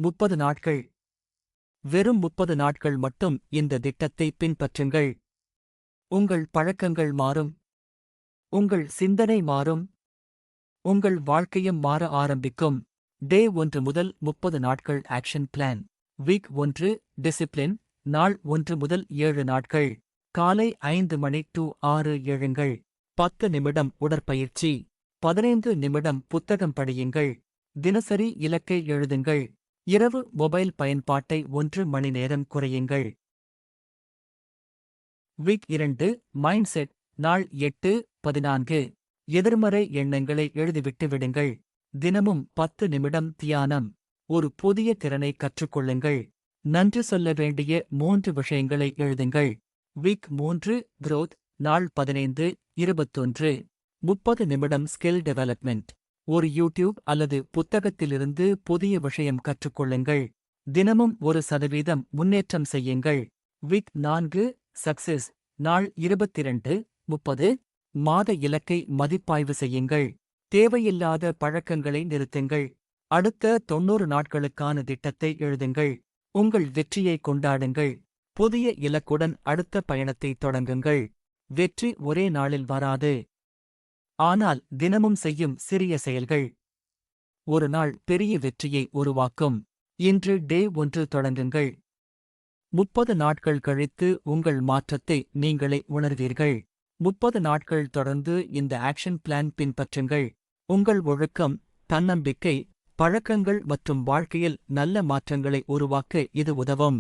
30 நாட்கள். வெறும் 30 நாட்கள் மட்டும் இந்த திட்டத்தை பின்பற்றுங்கள். உங்கள் பழக்கங்கள் மாறும். உங்கள் சிந்தனை மாறும். உங்கள் வாழ்க்கையும் மாற ஆரம்பிக்கும். டே 1 முதல் 30 நாட்கள் ஆக்ஷன் பிளான். Week 1 discipline. நாள் 1 முதல் 7 நாட்கள். காலை 5 மணி to 6 எழுங்கள். 10 நிமிடம் உடற்பயிற்சி. 15 நிமிடம் புத்தகம் படியுங்கள். தினசரி இலக்கை எழுதுங்கள். இரவு மொபைல் பயன்பாட்டை 1 மணி நேரம் குறையுங்கள். Week 2 mind set. நாள் 8-14. எதிர்மறை எண்ணங்களை எழுதிவிட்டு விடுங்கள். தினமும் 10 நிமிடம் தியானம். ஒரு புதிய திறனை கற்றுக்கொள்ளுங்கள். நன்றி சொல்ல வேண்டிய 3 விஷயங்களை எழுதுங்கள். Week 3 growth. நாள் 15-21. 30 நிமிடம் ஸ்கில் டெவலப்மெண்ட். ஒரு யூடியூப் அல்லது புத்தகத்திலிருந்து புதிய விஷயம் கற்றுக்கொள்ளுங்கள். தினமும் 1% முன்னேற்றம் செய்யுங்கள். Week 4 success. நாள் 22-30. மாத இலக்கை மதிப்பாய்வு செய்யுங்கள். தேவையில்லாத பழக்கங்களை நிறுத்துங்கள். அடுத்த 90 நாட்களுக்கான திட்டத்தை எழுதுங்கள். உங்கள் வெற்றியை கொண்டாடுங்கள். புதிய இலக்குடன் அடுத்த பயணத்தை தொடங்குங்கள். வெற்றி ஒரே நாளில் வராது. ஆனால் தினமும் செய்யும் சிறிய செயல்கள் ஒரு நாள் பெரிய வெற்றியை உருவாக்கும். இன்று டே 1 தொடங்குங்கள். 30 நாட்கள் கழித்து உங்கள் மாற்றத்தை நீங்களே உணர்வீர்கள். 30 நாட்கள் தொடர்ந்து இந்த ஆக்ஷன் பிளான் பின்பற்றுங்கள். உங்கள் ஒழுக்கம், தன்னம்பிக்கை, பழக்கங்கள் மற்றும் வாழ்க்கையில் நல்ல மாற்றங்களை உருவாக்க இது உதவும்.